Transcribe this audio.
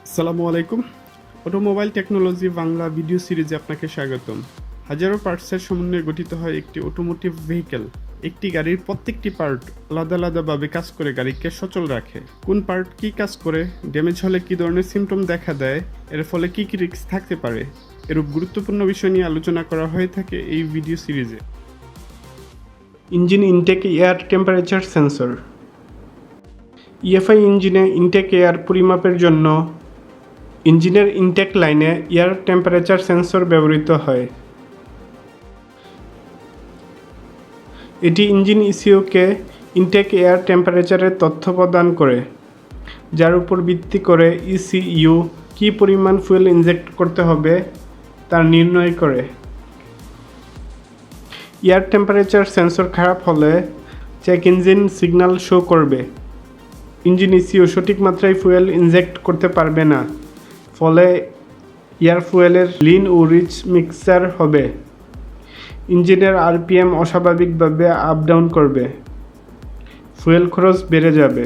আসসালামু আলাইকুম। Automobile technology Bangla video সিরিজে আপনাকে স্বাগতম। হাজারো পার্টসের সমন্বয়ে গঠিত হয় একটি অটোমোটিভ ভেহিকেল। একটি গাড়ির প্রত্যেকটি পার্ট আলাদা আলাদাভাবে কাজ করে গাড়িকে সচল রাখে। কোন পার্ট কী কাজ করে, ড্যামেজ হলে কী ধরনের সিমটম দেখা দেয়, এর ফলে কী কী রিস্ক থাকতে পারে, এরূপ গুরুত্বপূর্ণ বিষয় নিয়ে আলোচনা করা হয়ে থাকে এই ভিডিও সিরিজে। Engine intake air temperature sensor. EFI ইঞ্জিনে ইনটেক এয়ার পরিমাপের জন্য ইঞ্জিনের ইনটেক লাইনে এয়ার টেম্পারেচার সেন্সর ব্যবহৃত হয়। এটি ইঞ্জিন ইসিওকে ইনটেক এয়ার টেম্পারেচারের তথ্য প্রদান করে, যার উপর ভিত্তি করে ইসিইউ কী পরিমাণ ফুয়েল ইনজেক্ট করতে হবে তা নির্ণয় করে। এয়ার টেম্পারেচার সেন্সর খারাপ হলে চেক ইঞ্জিন সিগন্যাল শো করবে। ইঞ্জিন ইসিও সঠিক মাত্রায় ফুয়েল ইনজেক্ট করতে পারবে না, ফলে এয়ার ফুয়েলের লিন ও রিচ মিক্সচার হবে। ইঞ্জিনের আরপিএম অস্বাভাবিকভাবে আপ ডাউন করবে, ফুয়েল খরচ বেড়ে যাবে।